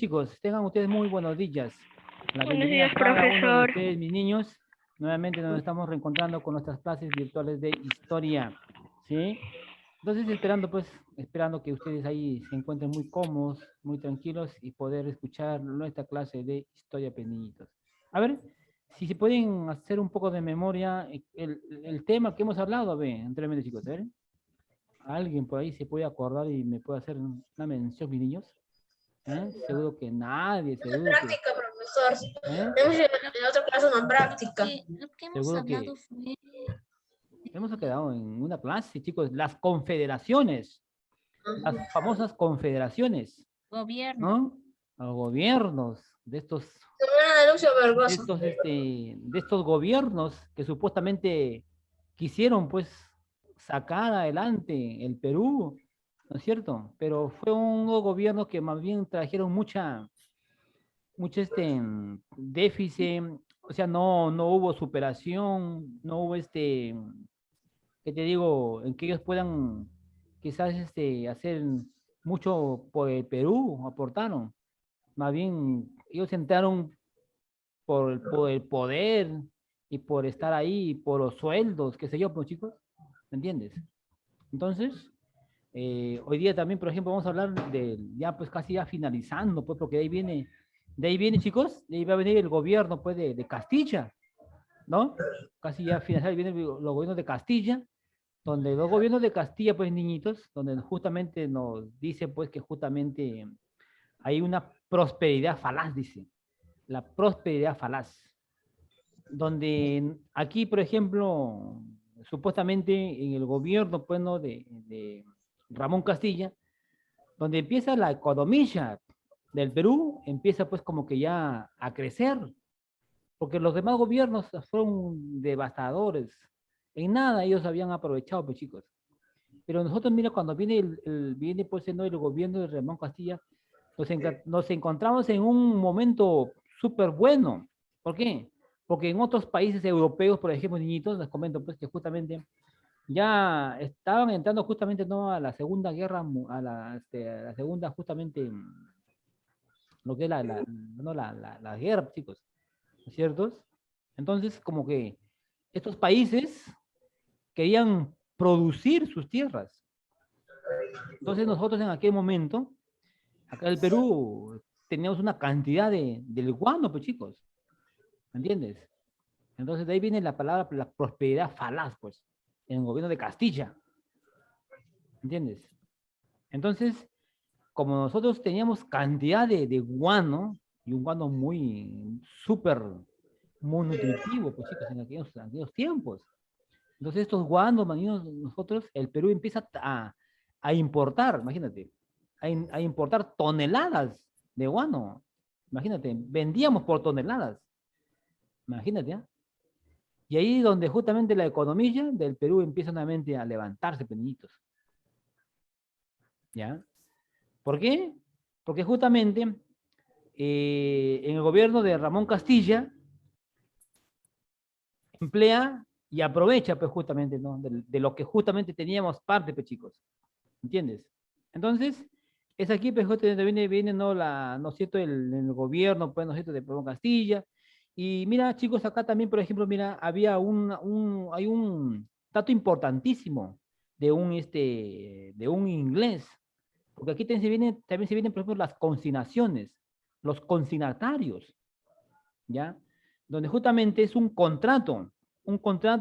Chicos, tengan ustedes muy buenos días. La Buenos bienvenida días, a cada uno de profesor. ustedes, mis niños. Nuevamente nos estamos reencontrando con nuestras clases virtuales de historia, ¿sí? Entonces, esperando que ustedes ahí se encuentren muy cómodos, muy tranquilos y poder escuchar nuestra clase de historia, pues, niñitos. A ver, si se pueden hacer un poco de memoria, el tema que hemos hablado, a ver, anteriormente, chicos, a ver. ¿Alguien por ahí se puede acordar y me puede hacer una mención, mis niños? ¿Eh? Seguro que nadie, seguro que, Práctica, profesor. ¿eh? Hemos en otra clase una práctica. Lo que hemos Seguro que hablado fue hemos quedado en una clase, chicos, las confederaciones, las famosas confederaciones, gobierno. ¿no? Los gobiernos Señora Lucio Vergoso. de estos gobiernos que supuestamente quisieron, pues, sacar adelante el Perú, ¿no es cierto? Pero fue un gobierno que más bien trajeron mucho déficit, o sea, no hubo superación, no hubo ¿qué te digo? En que ellos puedan quizás hacer mucho por el Perú, aportaron. Más bien, ellos entraron por el poder y por estar ahí, por los sueldos, qué sé yo, pues chicos, ¿me entiendes? Entonces, hoy día también, por ejemplo, vamos a hablar ya pues casi ya finalizando, pues porque de ahí viene, chicos, de ahí va a venir el gobierno, pues, de Castilla, ¿no? Casi ya finalizar, viene los gobiernos de Castilla, donde los gobiernos de Castilla, pues, niñitos, donde justamente nos dice, pues, que justamente hay una prosperidad falaz, dice, la prosperidad falaz, donde aquí, por ejemplo, supuestamente en el gobierno, pues, ¿no? de Ramón Castilla, donde empieza la economía del Perú, empieza pues como que ya a crecer, porque los demás gobiernos fueron devastadores. En nada ellos habían aprovechado, pues chicos. Pero nosotros, mira, cuando viene pues ¿no? el gobierno de Ramón Castilla, nos encontramos en un momento súper bueno. ¿Por qué? Porque en otros países europeos, por ejemplo, niñitos, les comento pues que justamente ya estaban entrando justamente no a la segunda guerra, a la segunda justamente lo que es no, la guerra, chicos, ¿no es cierto? Entonces, como que estos países querían producir sus tierras. Entonces nosotros en aquel momento, acá en el Perú, teníamos una cantidad del guano, pues chicos, ¿me entiendes? Entonces de ahí viene la palabra, la prosperidad falaz, pues, en el gobierno de Castilla, ¿me entiendes? Entonces, como nosotros teníamos cantidad de guano, y un guano muy súper, muy nutritivo, pues chicos, en aquellos tiempos. Entonces estos guanos, maninos, nosotros, el Perú empieza a importar, imagínate, a importar toneladas de guano. Imagínate, vendíamos por toneladas. Imagínate, ¿eh? Y ahí donde justamente la economía del Perú empieza nuevamente a levantarse, pequeñitos. ¿Ya? ¿Por qué? Porque justamente en el gobierno de Ramón Castilla emplea y aprovecha, pues justamente, ¿no? De lo que justamente teníamos parte, pues chicos. ¿Entiendes? Entonces, es aquí, pues, justamente viene ¿no? ¿No es cierto? El gobierno, pues, ¿no es cierto? De Ramón Castilla. Y mira, chicos, acá también, por ejemplo, mira, había hay un dato importantísimo de un inglés. Porque aquí también se vienen, por ejemplo, las consignaciones, los consignatarios, ¿ya? Donde justamente es un contrato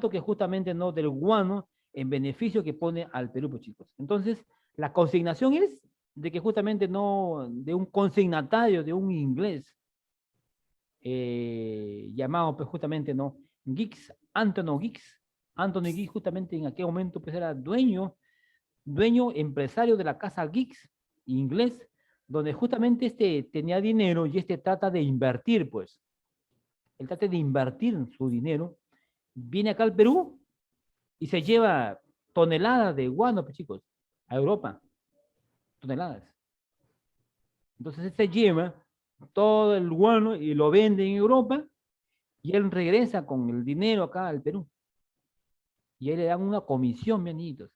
que justamente no del guano en beneficio que pone al Perú, pues chicos. Entonces, la consignación es de que justamente no, de un consignatario, de un inglés, llamado pues justamente, ¿no? Anthony Giggs justamente en aquel momento pues era dueño empresario de la casa Giggs, inglés, donde justamente tenía dinero y trata de invertir, pues. Él trata de invertir su dinero, viene acá al Perú y se lleva toneladas de guano, pues chicos, a Europa, toneladas. Entonces él se lleva todo el guano y lo vende en Europa y él regresa con el dinero acá al Perú. Y ahí le dan una comisión, mis niñitos.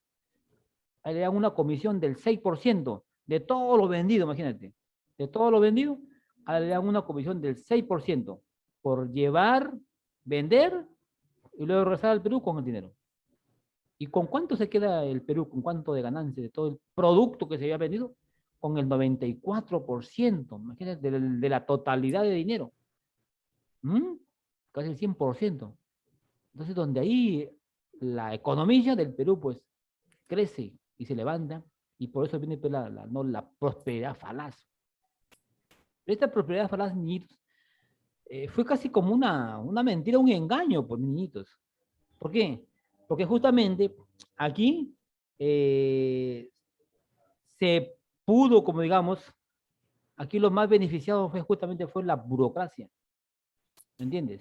Ahí le dan una comisión del 6% de todo lo vendido, imagínate. De todo lo vendido, le dan una comisión del 6% por llevar, vender y luego regresar al Perú con el dinero. ¿Y con cuánto se queda el Perú? ¿Con cuánto de ganancia de todo el producto que se había vendido? Con el 94%, imagínate, de la totalidad de dinero. ¿Mm? Casi el 100%. Entonces, donde ahí la economía del Perú, pues, crece y se levanta, y por eso viene pues, no, la prosperidad falaz. Esta prosperidad falaz, niñitos, fue casi como una mentira, un engaño, por niñitos. ¿Por qué? Porque justamente aquí se pudo, como digamos, aquí lo más beneficiado fue justamente fue la burocracia. ¿Me entiendes?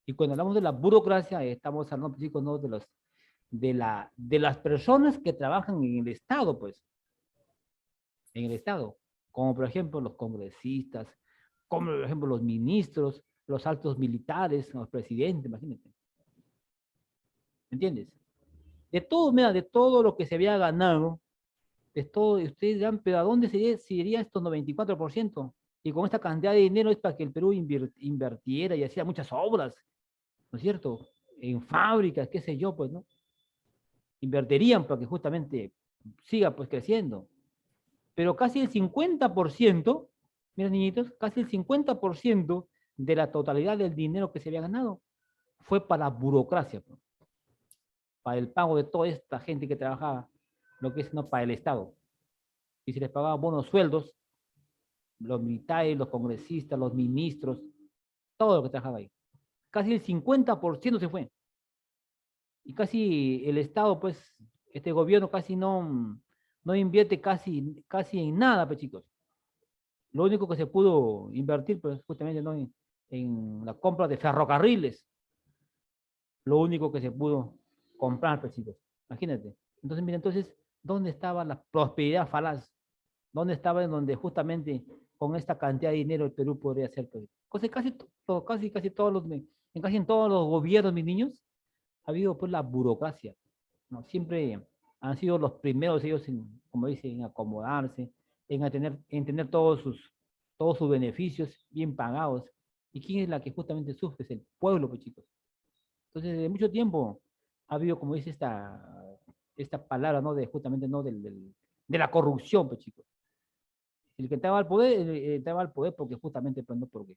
Y cuando hablamos de la burocracia, estamos hablando, chicos, ¿no? de las personas que trabajan en el Estado, pues, en el Estado, como por ejemplo los congresistas, como por ejemplo los ministros, los altos militares, los presidentes, imagínate. ¿Me entiendes? De todo, mira, de todo lo que se había ganado, de todo, ustedes dirán, pero ¿a dónde se iría estos 94%? Y con esta cantidad de dinero es para que el Perú invirtiera y hacía muchas obras, ¿no es cierto? En fábricas, qué sé yo, pues, ¿no? Invertirían para que justamente siga pues creciendo. Pero casi el 50%, miren niñitos, casi el 50% de la totalidad del dinero que se había ganado fue para burocracia, pues, para el pago de toda esta gente que trabajaba, lo que es no para el Estado. Y se les pagaba buenos sueldos, los militares, los congresistas, los ministros, todo lo que trabajaba ahí. Casi el 50% se fue. Y casi el Estado, pues, este gobierno casi no invierte casi en nada, pues chicos. Lo único que se pudo invertir, pues justamente ¿no? en la compra de ferrocarriles. Lo único que se pudo comprar, pues chicos. Imagínate. Entonces, mira, entonces, ¿dónde estaba la prosperidad falaz? ¿Dónde estaba en donde justamente con esta cantidad de dinero el Perú podría hacer? Pues, casi todos casi en todos los gobiernos, mis niños, ha habido pues la burocracia, ¿no? Siempre han sido los primeros ellos, como dicen, en acomodarse, en tener todos sus beneficios bien pagados. ¿Y quién es la que justamente sufre? Es el pueblo, pues chicos. Entonces, desde mucho tiempo ha habido, como dice esta palabra, ¿no? De justamente, ¿no? De la corrupción, pues chicos. El que estaba al poder, estaba al poder porque justamente, pues, no porque,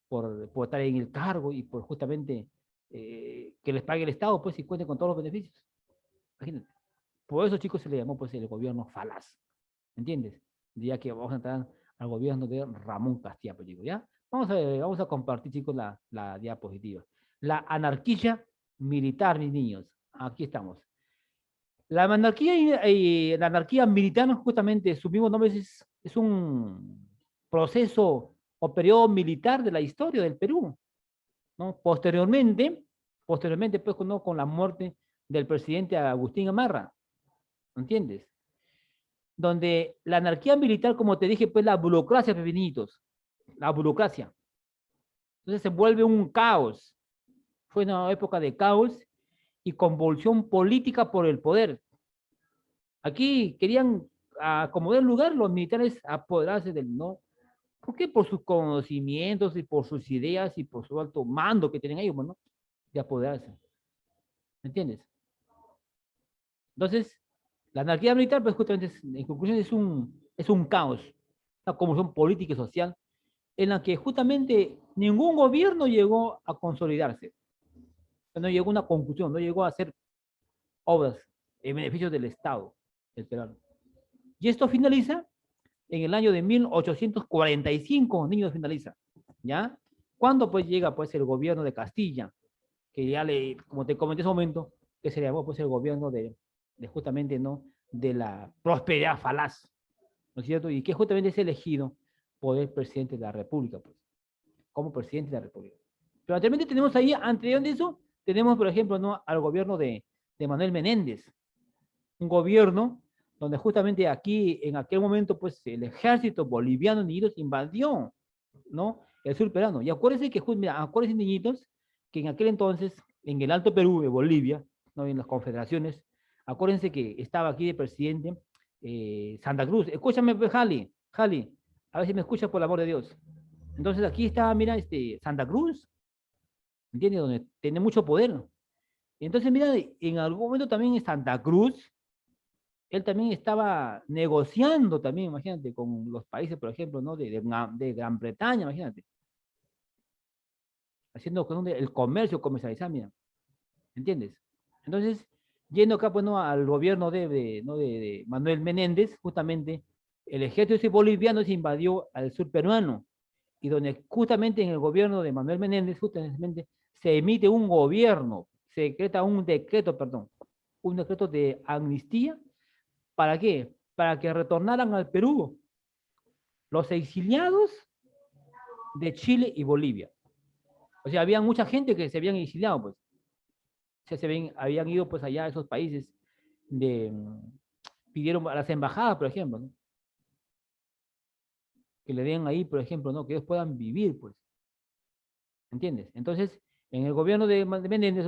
por estar en el cargo y por justamente que les pague el Estado, pues, y cuenten con todos los beneficios. Imagínate. Por eso, chicos, se le llamó, pues, el gobierno falaz. ¿Entiendes? Ya que vamos a entrar al gobierno de Ramón Castilla, pues, chicos, ¿ya? Vamos a compartir, chicos, la diapositiva. La anarquía militar, mis niños. Aquí estamos. La anarquía militar, justamente, su mismo nombre es un proceso o periodo militar de la historia del Perú, ¿no? Posteriormente pues, ¿no? Con la muerte del presidente Agustín Amarra, ¿entiendes? Donde la anarquía militar, como te dije, pues la burocracia, pepinitos, la burocracia. Entonces se vuelve un caos. Fue una época de caos y convulsión política por el poder. Aquí querían acomodar lugar los militares apoderarse del no. ¿Por qué? Por sus conocimientos y por sus ideas y por su alto mando que tienen ellos, ¿no? De apoderarse. ¿Me entiendes? Entonces, la anarquía militar, pues justamente, en conclusión, es un caos, una convulsión política y social en la que justamente ningún gobierno llegó a consolidarse. No llegó a una conclusión, no llegó a hacer obras en beneficio del Estado, del peruano. Y esto finaliza en el año de 1845, niños, finaliza, ¿ya? ¿Cuándo pues llega pues el gobierno de Castilla? Que ya como te comenté en ese momento, que se llamó pues el gobierno de justamente, ¿no? De la prosperidad falaz, ¿no es cierto? Y que justamente es elegido por el presidente de la República, pues, como presidente de la República. Pero anteriormente tenemos ahí, anterior de eso, tenemos, por ejemplo, ¿no? Al gobierno de Manuel Menéndez, un gobierno donde justamente aquí, en aquel momento, pues el ejército boliviano, niñitos, invadió, ¿no? El sur peruano. Y acuérdense que, mira, acuérdense, niñitos, que en aquel entonces, en el Alto Perú de Bolivia, ¿no? En las confederaciones, acuérdense que estaba aquí de presidente Santa Cruz. Escúchame, pues, Jali, A ver si me escucha por el amor de Dios. Entonces aquí está, mira, Santa Cruz, ¿entiendes? Donde tiene mucho poder. Entonces, mira, en algún momento también en Santa Cruz, él también estaba negociando también, imagínate, con los países, por ejemplo, ¿no? De Gran Bretaña, imagínate, haciendo con el comercio, comercializar, mira, ¿entiendes? Entonces, yendo acá, pues, ¿no? Al gobierno ¿no? de Manuel Menéndez, justamente, el ejército boliviano se invadió al sur peruano, y donde justamente en el gobierno de Manuel Menéndez, justamente, se emite un gobierno, se decreta un decreto, perdón, un decreto de amnistía. ¿Para qué? Para que retornaran al Perú los exiliados de Chile y Bolivia. O sea, había mucha gente que se habían exiliado, pues. O sea, habían ido pues allá a esos países de, pidieron a las embajadas, por ejemplo, ¿no? Que le den ahí, por ejemplo, ¿no? Que ellos puedan vivir, pues. ¿Entiendes? Entonces, en el gobierno de Menéndez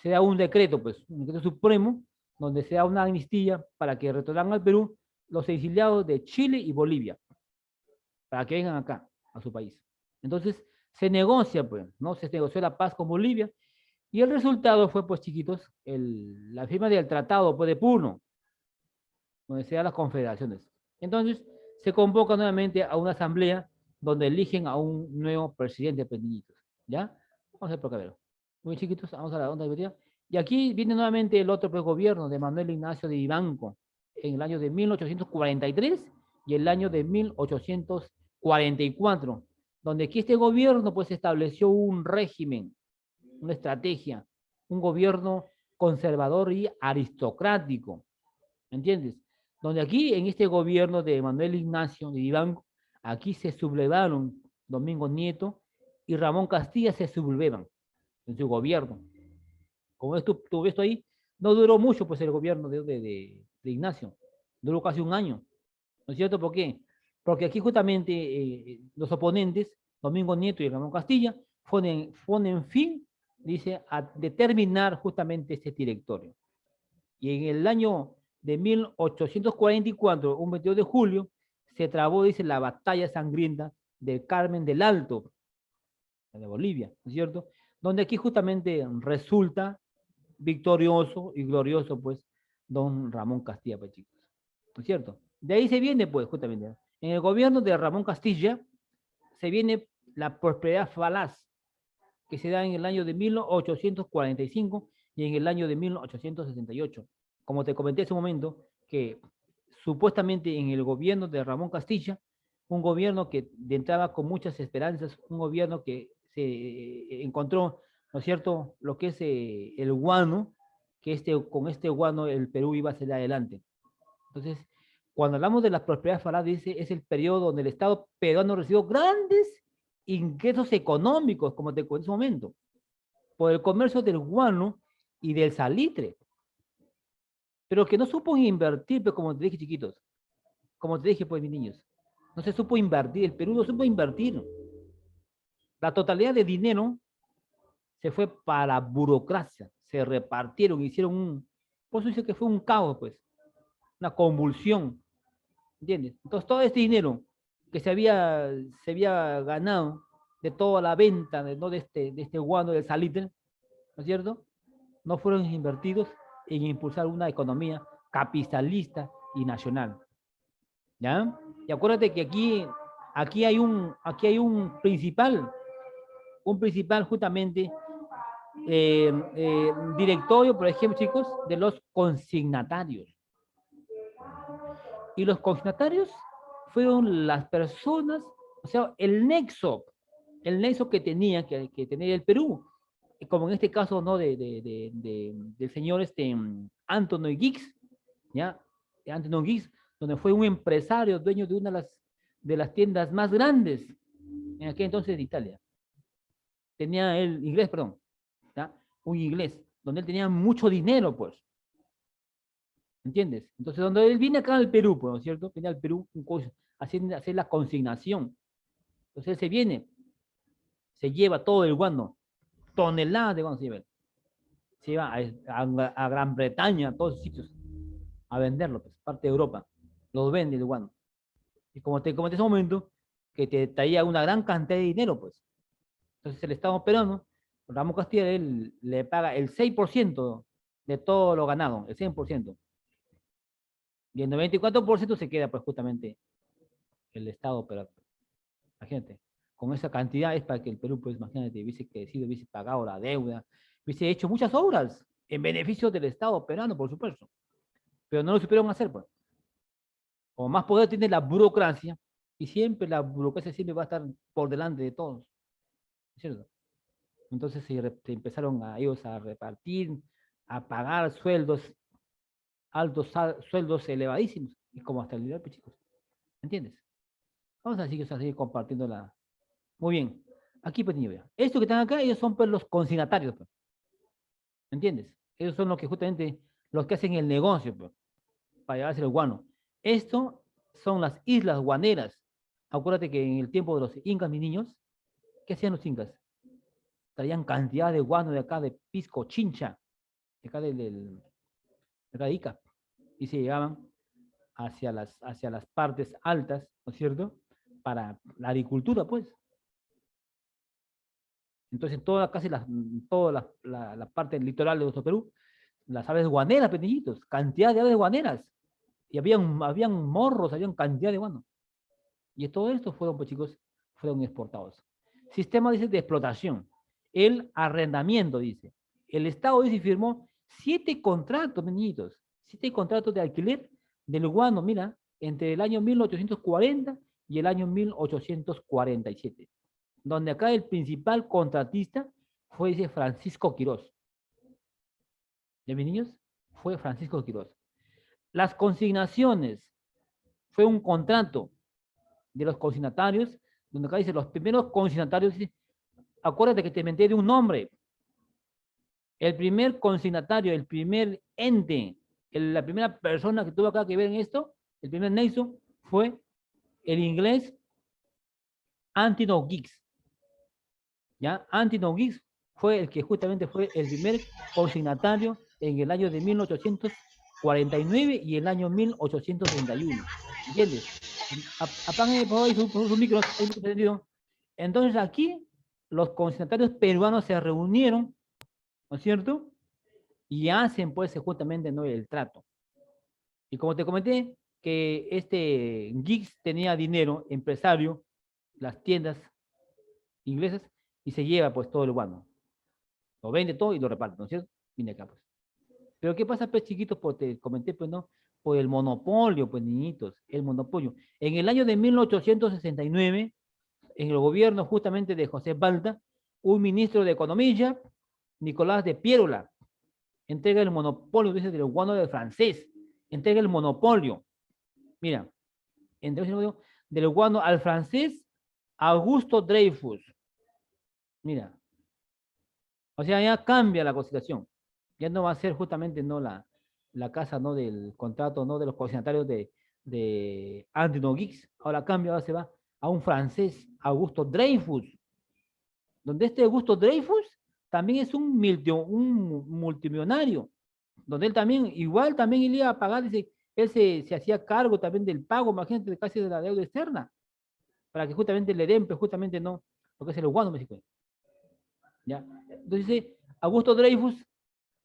se da un decreto, pues, un decreto supremo, donde se da una amnistía para que retornen al Perú los exiliados de Chile y Bolivia, para que vengan acá, a su país. Entonces, se negocia, pues, ¿no? Se negoció la paz con Bolivia, y el resultado fue, pues, chiquitos, la firma del Tratado, pues, de Puno, donde se dan las confederaciones. Entonces, se convoca nuevamente a una asamblea donde eligen a un nuevo presidente, pues, niñitos, ¿ya? Vamos a ver por acá, muy chiquitos, vamos a la onda de día. Y aquí viene nuevamente el otro, pues, gobierno de Manuel Ignacio de Vivanco, en el año de 1843 y el año de 1844, donde aquí este gobierno, pues, estableció un régimen, una estrategia, un gobierno conservador y aristocrático, ¿entiendes? Donde aquí, en este gobierno de Manuel Ignacio de Vivanco, aquí se sublevaron Domingo Nieto y Ramón Castilla, se sublevan en su gobierno. Como tú ves ahí, no duró mucho pues el gobierno de Ignacio, duró casi un año, ¿no es cierto? ¿Por qué? Porque aquí justamente los oponentes, Domingo Nieto y Ramón Castilla, ponen fin, dice, a determinar justamente este directorio. Y en el año de 1844, un 22 de julio, se trabó, dice, la batalla sangrienta del Carmen del Alto, de Bolivia, ¿no es cierto? Donde aquí justamente resulta victorioso y glorioso, pues, don Ramón Castilla, pues, chicos, ¿no es cierto? De ahí se viene, pues, justamente, en el gobierno de Ramón Castilla, se viene la prosperidad falaz, que se da en el año de 1845 y en el año de 1868. Como te comenté hace un momento, que supuestamente en el gobierno de Ramón Castilla, un gobierno que entraba con muchas esperanzas, un gobierno que se encontró, ¿no es cierto?, lo que es el guano, que con este guano el Perú iba a salir adelante. Entonces, cuando hablamos de la prosperidad falaz, dice, es el periodo donde el Estado peruano recibió grandes ingresos económicos, como te comenté en ese momento, por el comercio del guano y del salitre, pero que no supo invertir, pues, como te dije, chiquitos, como te dije, pues, mis niños, no se supo invertir, el Perú no supo invertir. La totalidad de dinero se fue para burocracia, se repartieron, hicieron por eso dice que fue un caos, pues, una convulsión, ¿entiendes? Entonces todo este dinero que se había ganado de toda la venta ¿no? de este guano del salitre, ¿no es cierto? No fueron invertidos en impulsar una economía capitalista y nacional, ¿ya? Y acuérdate que aquí hay un principal justamente directorio, por ejemplo, chicos, de los consignatarios. Y los consignatarios fueron las personas, o sea, el nexo que tenía que tener el Perú, como en este caso, ¿no? Del señor Antonio Gix, ¿ya? Antonio Gix, donde fue un empresario, dueño de una de las tiendas más grandes en aquel entonces de Italia. Tenía el inglés, perdón, ¿ya? Un inglés, donde él tenía mucho dinero, pues. ¿Entiendes? Entonces, donde él viene acá al Perú, pues, ¿no es cierto? Viene al Perú hacer la consignación. Entonces, él se lleva todo el guano, toneladas de guano se lleva a Gran Bretaña, a todos sitios, a venderlo, pues, parte de Europa. Los vende el guano. Y como te comenté hace un momento, que te traía una gran cantidad de dinero, pues. Entonces el Estado peruano, Ramón Castilla, él le paga el 6% de todo lo ganado, el 100%. Y el 94% se queda, pues, justamente el Estado peruano. Imagínate, con esa cantidad es para que el Perú, pues, imagínate, hubiese crecido, hubiese pagado la deuda, hubiese hecho muchas obras en beneficio del Estado peruano, por supuesto. Pero no lo supieron hacer, pues. Como más poder tiene la burocracia, y siempre la burocracia siempre va a estar por delante de todos, ¿cierto? Entonces se empezaron a ellos a repartir, a pagar sueldos, sueldos elevadísimos, y como hasta el día de hoy, pues, chicos, ¿entiendes? Vamos a seguir compartiendo la... Muy bien, aquí pues niño, vea. Estos que están acá, ellos son pues los consignatarios, pues, ¿entiendes? Ellos son los que justamente, los que hacen el negocio, pues, para llevarse el guano. Esto son las islas guaneras. Acuérdate que en el tiempo de los incas, mis niños, ¿qué hacían los incas? Traían cantidad de guano de acá, de Pisco, Chincha, de acá de acá de Ica, y se llevaban hacia las partes altas, ¿no es cierto? Para la agricultura, pues. Entonces, toda la parte litoral de nuestro Perú, las aves guaneras, pequeñitos, cantidad de aves guaneras. Y habían morros, habían cantidad de guano. Y todo esto fueron, pues chicos, fueron exportados. Sistema, dice, de explotación. El arrendamiento, dice. El Estado, dice, firmó 7 contratos, niñitos. 7 contratos de alquiler del guano, mira, entre el año 1840 y el año 1847. Donde acá el principal contratista fue, dice, Francisco Quirós. ¿Ya, mis niños? Fue Francisco Quirós. Las consignaciones fue un contrato de los consignatarios, donde acá dice los primeros consignatarios, dice, acuérdate que te menté de un nombre. El primer consignatario, el primer ente, la primera persona que tuvo acá que ver en esto, el primer nexo, fue el inglés Anthony Giddens. ¿Ya? Anthony Giddens fue el que justamente fue el primer consignatario en el año de 1849 y el año 1831. ¿Entiendes? Apague por favor su micro, entendido. Entonces aquí los consignatarios peruanos se reunieron, ¿no es cierto? Y hacen pues justamente, ¿no?, el trato. Y como te comenté, que este Giddens tenía dinero, empresario, las tiendas inglesas, y se lleva pues todo el guano. Lo vende todo y lo reparte, ¿no es cierto? Viene acá pues. Pero ¿qué pasa, pues, chiquitos? Pues te comenté, pues, ¿no? Por el monopolio, pues, niñitos, el monopolio. En el año de 1869, en el gobierno justamente de José Balda, un ministro de Economía, Nicolás de Piérola, entrega el monopolio, dice, del guano del francés. Entrega el monopolio. Mira, entrega el monopolio del guano al francés Augusto Dreyfus. Mira. O sea, ya cambia la constitución. Ya no va a ser justamente no la casa no del contrato no de los consignatarios de Anthony Giddens. Ahora cambia, ahora se va a un francés, Augusto Dreyfus, donde este Augusto Dreyfus también es un multimillonario, donde él también, igual también él iba a pagar, dice, él se hacía cargo también del pago, imagínate, casi de la deuda externa, para que justamente le den, pues justamente no, lo que es el guano mexicano. ¿Ya? Entonces dice, Augusto Dreyfus,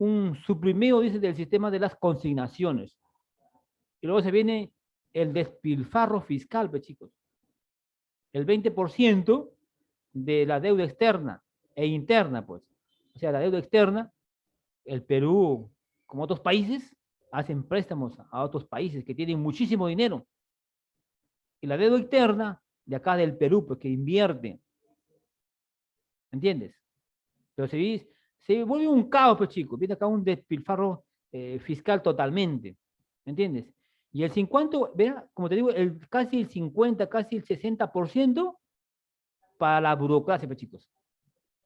un suprimido, dice, del sistema de las consignaciones. Y luego se viene el despilfarro fiscal, pues, chicos. El 20% de la deuda externa e interna, pues. O sea, la deuda externa, el Perú, como otros países, hacen préstamos a otros países que tienen muchísimo dinero. Y la deuda externa, de acá del Perú, pues, que invierte. ¿Entiendes? Pero se vuelve un caos, pues, chicos. Viene acá un despilfarro fiscal totalmente. ¿Me entiendes? Y el 50, ¿verdad? Como te digo, casi el 50, casi el 60% para la burocracia, pues, chicos.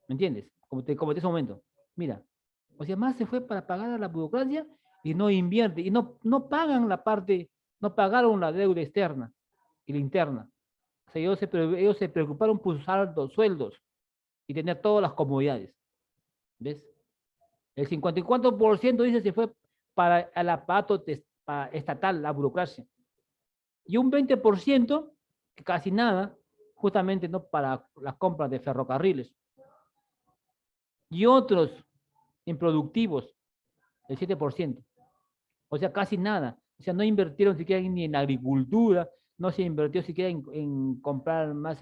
¿Me entiendes? Como te comenté ese momento. Mira, o sea, más se fue para pagar a la burocracia y no invierte. Y no pagan la parte, no pagaron la deuda externa y la interna. O sea, ellos se preocuparon por usar los sueldos y tener todas las comodidades. ¿Ves? El 54% dice se fue para el aparato estatal, la burocracia. Y un 20%, que casi nada, justamente no para las compras de ferrocarriles. Y otros improductivos, el 7%. O sea, casi nada. O sea, no invirtieron siquiera ni en agricultura, no se invirtió siquiera en comprar más,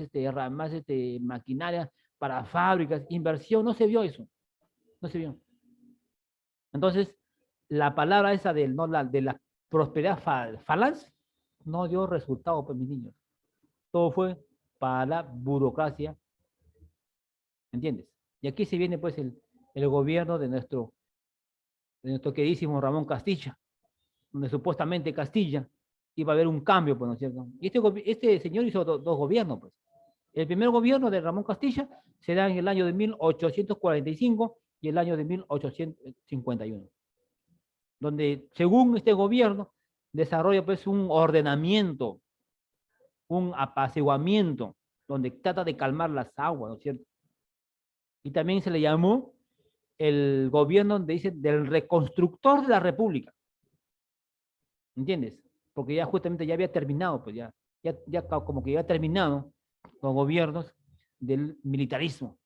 maquinaria para fábricas. Inversión, no se vio eso. No se vio. Entonces, la palabra esa de, no, de la prosperidad falaz no dio resultado, pues, mis niños. Todo fue para la burocracia, ¿entiendes? Y aquí se viene, pues, el gobierno de nuestro queridísimo Ramón Castilla, donde supuestamente Castilla iba a haber un cambio, pues, ¿no es cierto? Y este señor hizo dos gobiernos, pues. El primer gobierno de Ramón Castilla se da en el año de 1845 y el año de 1851, donde, según este gobierno, desarrolla, pues, un ordenamiento, un apaciguamiento, donde trata de calmar las aguas, ¿no es cierto? Y también se le llamó el gobierno, donde dice, del reconstructor de la República. ¿Entiendes? Porque ya justamente ya había terminado, pues ya como que ya ha terminado los gobiernos del militarismo.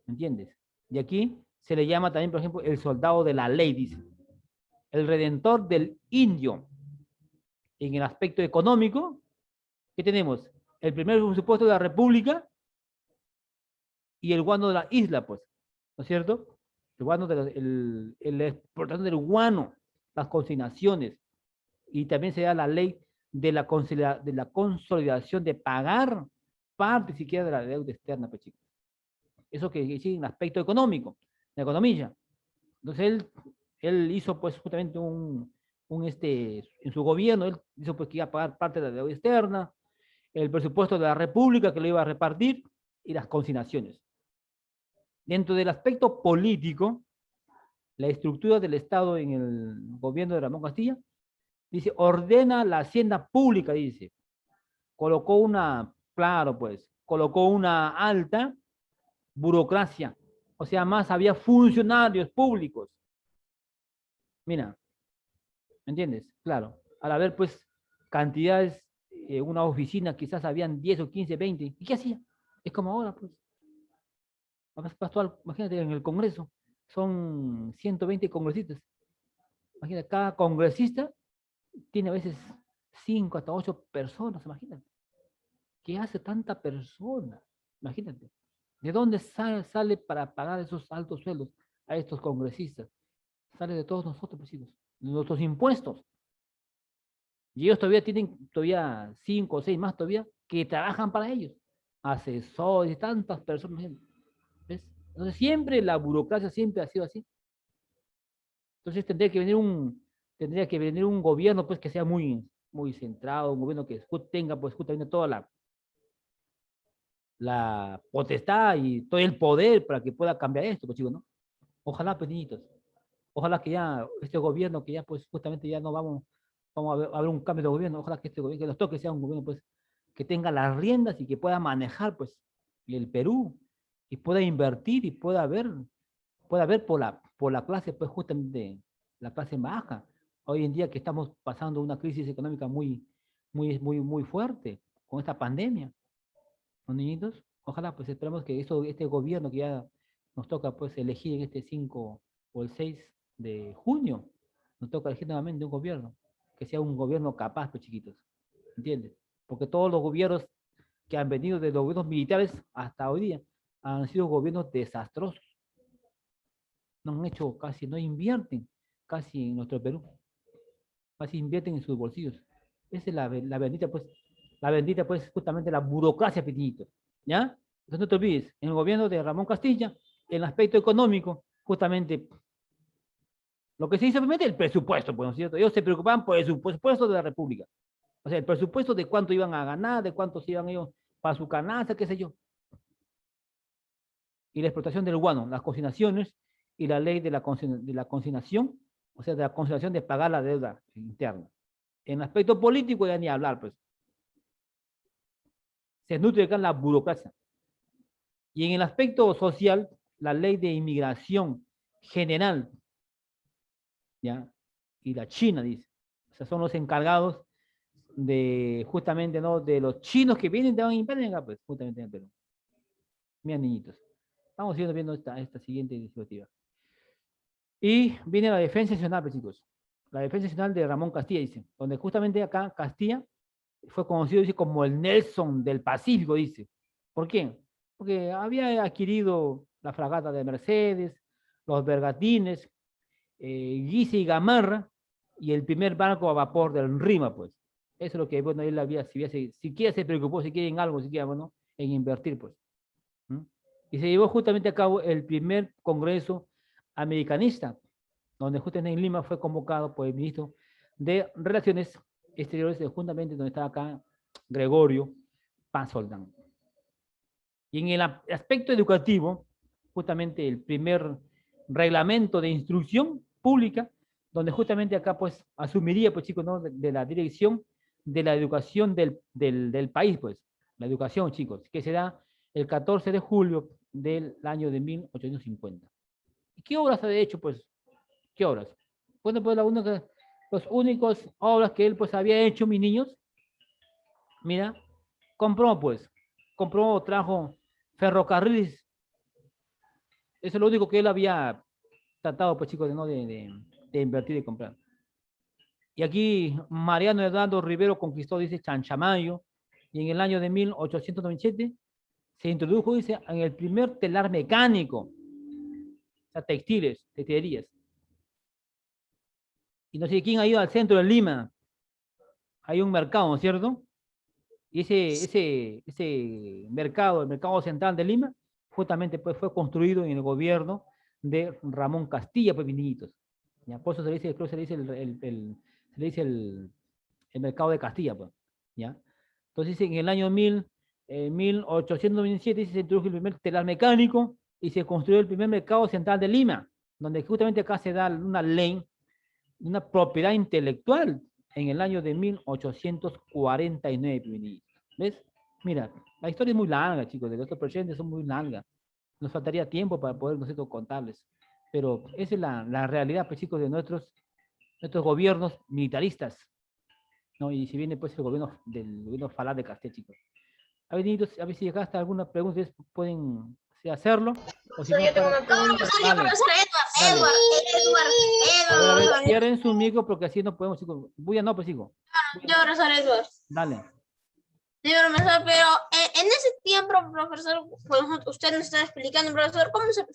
¿Entiendes? Y aquí se le llama también, por ejemplo, el soldado de la ley, dice. El redentor del indio. En el aspecto económico, ¿qué tenemos? El primer presupuesto de la República y el guano de la isla, pues. ¿No es cierto? El guano la exportación del guano, las consignaciones. Y también se da la ley de la consolidación de pagar parte siquiera de la deuda externa, pues, chicos. Eso que sí, en aspecto económico, la economía. Entonces él hizo, pues, justamente en su gobierno, él hizo, pues, que iba a pagar parte de la deuda externa, el presupuesto de la República que lo iba a repartir y las consignaciones. Dentro del aspecto político, la estructura del Estado en el gobierno de Ramón Castilla, dice, ordena la hacienda pública, dice. Colocó una alta burocracia. O sea, más había funcionarios públicos. Mira, ¿me entiendes? Claro. Al haber, pues, cantidades, una oficina, quizás habían 10 o 15, 20. ¿Y qué hacía? Es como ahora, pues. Imagínate, en el Congreso son 120 congresistas. Imagínate, cada congresista tiene a veces 5 hasta 8 personas, imagínate. ¿Qué hace tanta persona? Imagínate. ¿De dónde sale para pagar esos altos sueldos a estos congresistas? Sale de todos nosotros, pues, hijos, de nuestros impuestos. Y ellos todavía tienen 5 o 6 más todavía que trabajan para ellos. Asesores, tantas personas. ¿Ves? Entonces siempre la burocracia siempre ha sido así. Entonces tendría que venir un gobierno, pues, que sea muy centrado, un gobierno que tenga, pues, justamente toda la potestad y todo el poder para que pueda cambiar esto, pues, chicos, ¿no? Ojalá, pues, niñitos. Ojalá que ya este gobierno, que ya, pues, justamente ya no vamos a ver un cambio de gobierno. Ojalá que este gobierno que nos toque sea un gobierno, pues, que tenga las riendas y que pueda manejar, pues, el Perú y pueda invertir y pueda ver por la clase, pues, justamente la clase baja. Hoy en día que estamos pasando una crisis económica muy fuerte con esta pandemia. ¿No, niñitos? Ojalá, pues, esperamos que este gobierno que ya nos toca, pues, elegir en este 5 o el 6 de junio, nos toca elegir nuevamente un gobierno, que sea un gobierno capaz, pues, chiquitos. ¿Entiendes? Porque todos los gobiernos que han venido de los gobiernos militares hasta hoy día han sido gobiernos desastrosos. No han hecho casi, no invierten casi en nuestro Perú. Casi invierten en sus bolsillos. Esa es la bendita, pues, justamente la burocracia, pequeñito. ¿Ya? Entonces no te olvides, en el gobierno de Ramón Castilla, en el aspecto económico, justamente, lo que se hizo primero el presupuesto, pues, ¿no es cierto? Ellos se preocupaban por el presupuesto de la República. O sea, el presupuesto de cuánto iban a ganar, de cuánto se iban ellos para su canasta, qué sé yo. Y la explotación del guano, las consignaciones y la ley de la consignación, o sea, de la consignación de pagar la deuda interna. En aspecto político ya ni hablar, pues. Se nutre acá en la burocracia. Y en el aspecto social, la ley de inmigración general, ¿ya? Y la China, dice. O sea, son los encargados de justamente, ¿no? De los chinos que vienen de invadir acá, pues, justamente en el Perú. Mira, niñitos. Vamos siguiendo viendo esta siguiente iniciativa. Y viene la defensa nacional, pues, chicos. La defensa nacional de Ramón Castilla, dice, donde justamente acá Castilla fue conocido, dice, como el Nelson del Pacífico, dice. ¿Por qué? Porque había adquirido la fragata de Mercedes, los bergatines, Guise y Gamarra, y el primer barco a vapor del Rima, pues. Eso es lo que, bueno, él había, siquiera se preocupó, siquiera en algo, siquiera, bueno, en invertir, pues. ¿Mm? Y se llevó justamente a cabo el primer congreso americanista, donde justamente en Lima fue convocado por el ministro de Relaciones Exteriores, justamente donde estaba acá Gregorio Paz Soldán. Y en el aspecto educativo, justamente el primer reglamento de instrucción pública, donde justamente acá pues asumiría, pues chicos, ¿no? de la dirección de la educación del país, pues, la educación, chicos, que se da el 14 de julio del año de 1850. ¿Y qué obras ha hecho, pues? ¿Qué obras? Bueno, pues los únicos obras que él pues había hecho, mis niños, mira, trajo ferrocarriles. Eso es lo único que él había tratado, pues chicos, ¿no? de invertir y comprar. Y aquí Mariano Eduardo Rivero conquistó, dice, Chanchamayo, y en el año de 1897 se introdujo, dice, en el primer telar mecánico, o sea, textilerías. Y no sé quién ha ido al centro de Lima, hay un mercado, ¿no es cierto? Y ese mercado, el mercado central de Lima, justamente pues, fue construido en el gobierno de Ramón Castilla, pues, mis niñitos. ¿Ya? Por eso se le dice, creo que se le dice se le dice el mercado de Castilla, pues. ¿Ya? Entonces, en el año 1897 se introdujo el primer telar mecánico y se construyó el primer mercado central de Lima, donde justamente acá se da una ley, una propiedad intelectual en el año de 1849. ¿Ves? Mira, la historia es muy larga, chicos, de nuestros presentes son muy largas. Nos faltaría tiempo para poder nosotros contarles. Pero esa es la realidad, pues, chicos, de nuestros gobiernos militaristas. ¿No? Y si viene, pues, el gobierno del gobierno Falar de Castell, chicos. A ver si acá está alguna pregunta, pueden hacerlo. O si Profesor, no, yo tengo para... una pregunta. Profesor, Dale, dale. A ver, cierren su micro porque así no podemos, chicos. Bulla no, pues, chicos. Yo, profesor Edward. Dale. Sí, profesor, pero en ese tiempo, profesor, pues, usted nos está explicando, profesor, cómo se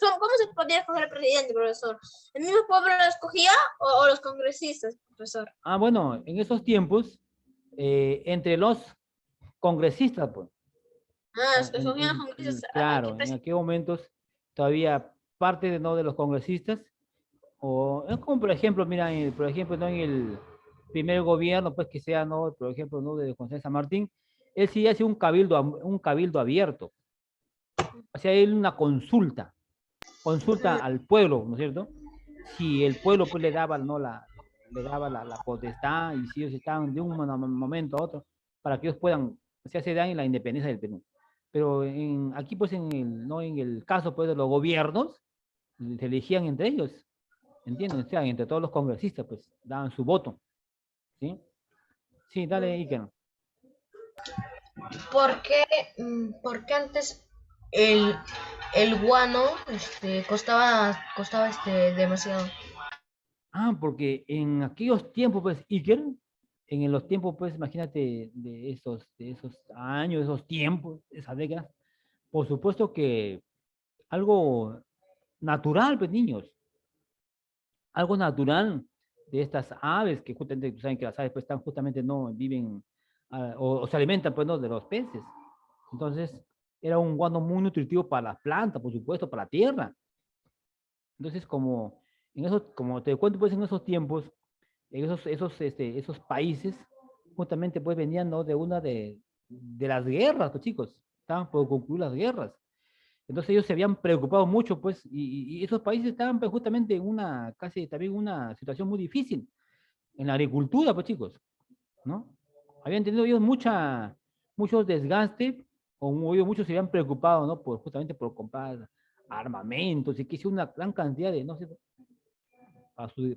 podía escoger el presidente, profesor. ¿El mismo pueblo lo escogía o los congresistas, profesor? Ah, bueno, en esos tiempos, entre los congresistas, pues, Ah, ah, escogían los congresistas. claro, en aquellos momentos todavía parte de, ¿no? de los congresistas, o es como por ejemplo, mira, por ejemplo, ¿no? en el primer gobierno, pues que sea, ¿no? Por ejemplo, ¿no? de José San Martín, él sí hace un cabildo abierto, hacía él una consulta al pueblo, ¿no es cierto? Si el pueblo pues le daba, ¿no? le daba la potestad y si ellos estaban de un momento a otro para que ellos puedan, se dan en la independencia del Perú. Pero aquí pues ¿no? en el caso pues de los gobiernos, se elegían entre ellos, ¿entienden? O sea, entre todos los congresistas pues daban su voto, ¿sí? Sí, dale, Iker. ¿Por qué antes el, el guano costaba demasiado? Ah, porque en aquellos tiempos, pues, Iker, en los tiempos, pues, imagínate, de esos años, de esos tiempos, esas décadas, por supuesto que algo natural, pues, niños, algo natural de estas aves, que justamente, saben que las aves, pues, están justamente, no, viven, o se alimentan, pues, no, de los peces. Entonces, era un guano muy nutritivo para las plantas, por supuesto, para la tierra. Entonces, como te cuento, pues, en esos tiempos, esos países, justamente pues venían, ¿no? de una de las guerras, pues chicos, estaban por concluir las guerras. Entonces ellos se habían preocupado mucho, pues, y esos países estaban pues, justamente casi también una situación muy difícil en la agricultura, pues chicos, ¿no? Habían tenido ellos mucho desgaste, o ellos muchos se habían preocupado, ¿no? Justamente por comprar armamentos y que hizo una gran cantidad de, no sé,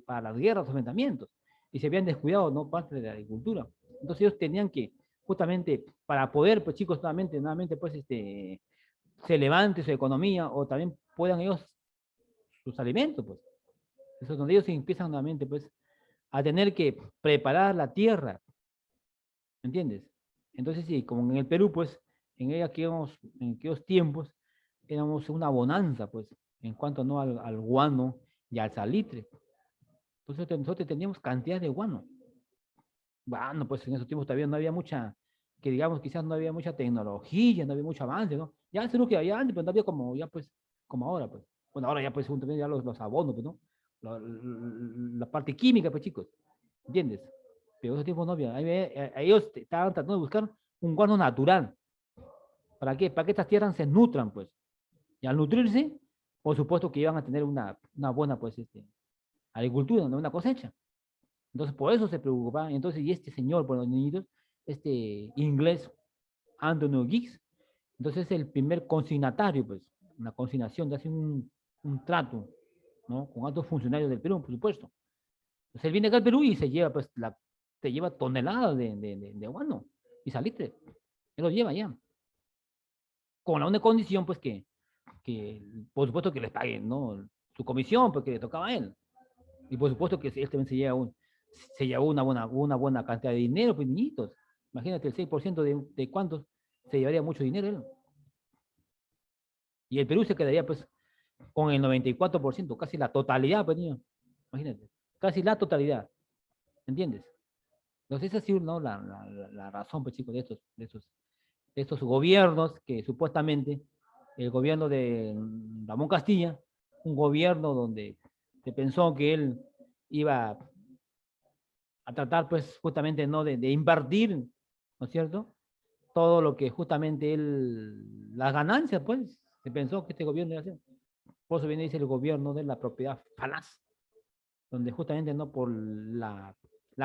para las guerras, los enfrentamientos, y se habían descuidado, ¿no? Parte de la agricultura. Entonces ellos tenían que, justamente, para poder, pues chicos, nuevamente, pues, se levante su economía o también puedan ellos sus alimentos, pues. Eso es donde ellos empiezan nuevamente, pues, a tener que preparar la tierra, ¿entiendes? Entonces, sí, como en el Perú, pues, en aquellos tiempos, éramos una bonanza, pues, en cuanto no al guano y al salitre. Entonces, nosotros teníamos cantidad de guano. Bueno, pues en esos tiempos todavía no había mucha, que digamos, quizás no había mucha tecnología, no había mucho avance, ¿no? Ya es lo que había antes, pero no había como, ya pues, como ahora, pues. Bueno, ahora ya pues junto ya los abonos, pues, ¿no? La parte química, pues chicos, ¿entiendes? Pero en esos tiempos no había. Ellos estaban tratando de buscar un guano natural. ¿Para qué? Para que estas tierras se nutran, pues. Y al nutrirse, por supuesto que iban a tener una buena, pues, agricultura, ¿no? Una cosecha. Entonces, por eso se preocupaba. Entonces, y este señor, por los niñitos, este inglés, Anthony Giggs, entonces es el primer consignatario, pues, una consignación, de hacer un trato, ¿no? Con altos funcionarios del Perú, por supuesto. Entonces, él viene acá al Perú y se lleva, pues, te lleva toneladas de guano y salitre. Él lo lleva ya. Con la única condición, pues, que por supuesto que les paguen, ¿no? Su comisión, porque le tocaba a él. Y por supuesto que él también se llevó una buena cantidad de dinero, pues niñitos. Imagínate el 6% de cuántos se llevaría mucho dinero él. Y el Perú se quedaría pues con el 94%, casi la totalidad, pues niño. Imagínate, casi la totalidad. ¿Entiendes? Entonces esa ha sido, ¿no? La razón, pues chicos, de estos gobiernos que supuestamente, el gobierno de Ramón Castilla, un gobierno donde se pensó que él iba a tratar pues justamente no de invertir, ¿no es cierto? Todo lo que justamente él, las ganancias pues, se pensó que este gobierno iba a hacer. Por eso viene dice el gobierno de la propiedad falaz, donde justamente no por la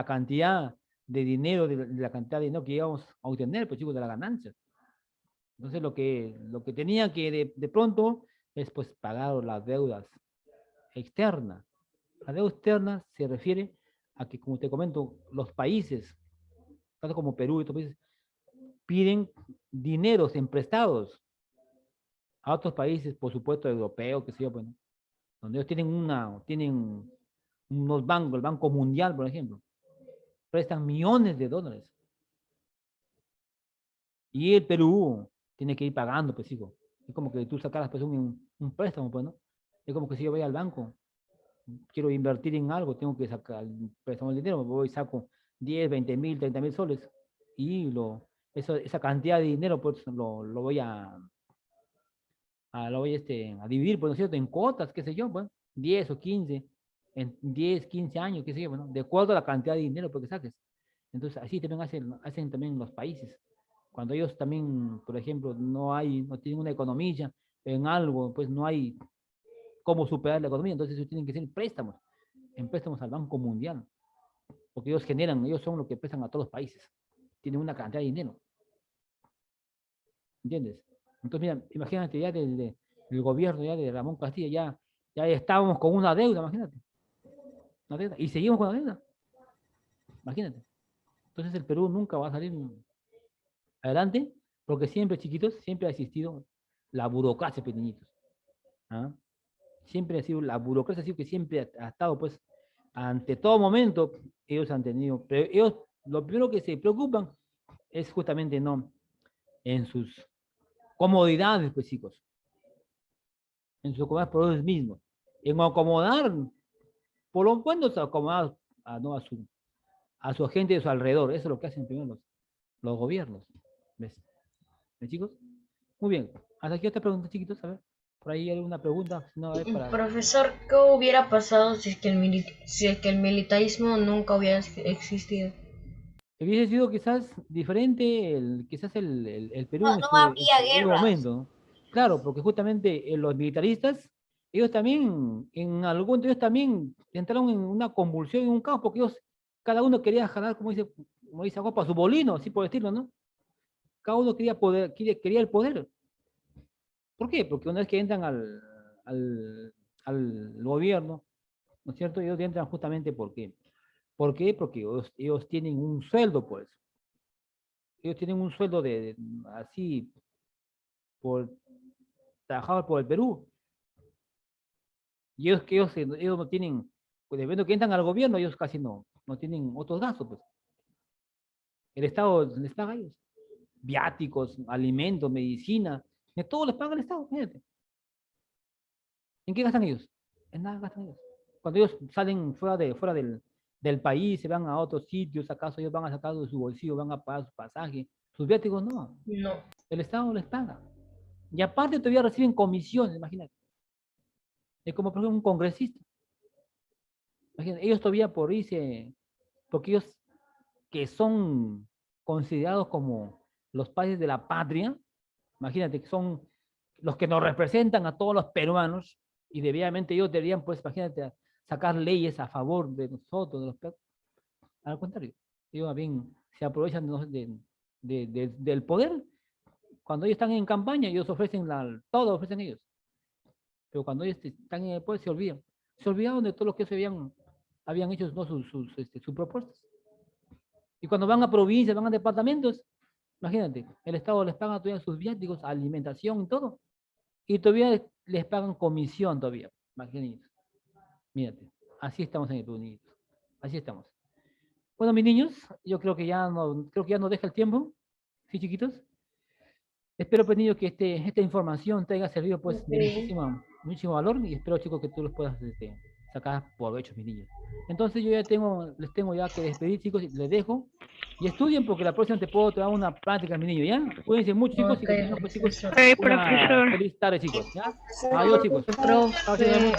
cantidad de dinero, de la cantidad de dinero que íbamos a obtener, pues chicos, de la ganancia. Entonces lo que tenía que de pronto es pues pagar las deudas externas. La deuda externa se refiere a que, como te comento, los países, tanto como Perú y otros países, piden dineros emprestados a otros países, por supuesto, europeos, que sé yo, bueno, donde ellos tienen unos bancos, el Banco Mundial, por ejemplo, prestan millones de dólares. Y el Perú tiene que ir pagando, pues, hijo. Es como que tú sacaras pues, un préstamo, pues, ¿no? Es como que si yo voy al banco, quiero invertir en algo, tengo que sacar, préstamo el dinero, voy y saco 10, 20 mil, 30 mil soles y esa cantidad de dinero pues lo voy a dividir, por ¿no es cierto?, en cuotas, qué sé yo, pues, 10 o 15, en 10, 15 años, qué sé yo, bueno, de acuerdo a la cantidad de dinero pues, que saques. Entonces, así también hacen también los países. Cuando ellos también, por ejemplo, no tienen una economía en algo, pues no hay cómo superar la economía, entonces ellos tienen que hacer préstamos, en préstamos al Banco Mundial, porque ellos son los que prestan a todos los países, tienen una cantidad de dinero, ¿entiendes? Entonces, mira, imagínate ya desde el gobierno ya de Ramón Castilla, ya estábamos con una deuda, imagínate, una deuda, y seguimos con la deuda, imagínate. Entonces el Perú nunca va a salir adelante, porque siempre, chiquitos, siempre ha existido la burocracia, pequeñitos. ¿Ah? Siempre ha sido, la burocracia ha sido que siempre ha estado, pues, ante todo momento, ellos han tenido, pero ellos, lo primero que se preocupan es justamente no en sus comodidades, pues, chicos, en sus comodidades por ellos mismos, en acomodar, por lo menos acomodar no, a su gente de su alrededor, eso es lo que hacen primero los gobiernos, ¿ves? ¿Ves, chicos? Muy bien, hasta aquí otra pregunta, chiquitos, a ver, por ahí hay alguna pregunta, si no, para... Profesor, ¿qué hubiera pasado si es que si es que el militarismo nunca hubiera existido? Hubiese sido quizás diferente, quizás el No, Perú no en habría su debido guerras. momento, ¿no? Claro, porque justamente los militaristas, ellos también, en algún de ellos también entraron en una convulsión, en un caos, porque ellos, cada uno quería jalar, como dice agua, para su molino, así por decirlo, ¿no? Cada uno quería poder, quería el poder. ¿Por qué? Porque una vez que entran al, al gobierno, ¿no es cierto? Ellos entran justamente ¿por qué? ¿Por qué? Porque ellos tienen un sueldo, pues. ellos tienen un sueldo así, por trabajar por el Perú. Y ellos no tienen, pues debido que entran al gobierno, ellos casi no tienen otros gastos, pues. El Estado les paga a ellos. Viáticos, alimentos, medicina, de todo les paga el Estado, fíjate. ¿En qué gastan ellos? En nada gastan ellos. Cuando ellos salen fuera del país, se van a otros sitios, ¿acaso ellos van a sacar de su bolsillo, van a pagar su pasaje? Sus viáticos no. No. El Estado les paga. Y aparte todavía reciben comisiones, imagínate. Es como por ejemplo un congresista. Imagínate, ellos todavía por irse, porque ellos que son considerados como los padres de la patria, imagínate que son los que nos representan a todos los peruanos, y debidamente ellos deberían, pues, imagínate, sacar leyes a favor de nosotros, de los peruanos. Al contrario, ellos más bien se aprovechan del poder. Cuando ellos están en campaña, ellos ofrecen todo, ofrecen ellos. Pero cuando ellos están en el poder, se olvidan. Se olvidaron de todo lo que se habían hecho, ¿no? sus propuestas. Y cuando van a provincias, van a departamentos, imagínate, el Estado les paga todavía sus viáticos, alimentación y todo. Y todavía les pagan comisión todavía. Imagínate. Mírate, así estamos en el Perú, niñitos. Así estamos. Bueno, mis niños, yo creo que ya no deja el tiempo. ¿Sí, chiquitos? Espero, pues, niños, que esta información te haya servido, pues, de muchísimo valor, y espero, chicos, que tú los puedas sacar provecho, mis niños. Entonces yo ya les tengo ya que despedir, chicos, y les dejo. Y estudien, porque la próxima te puedo dar una práctica, mis niños, ¿ya? Cuídense mucho, chicos. Ok, Y que tengan, pues, chicos, profesor. profesor. feliz tarde, chicos, ¿ya? Adiós, chicos. Profe.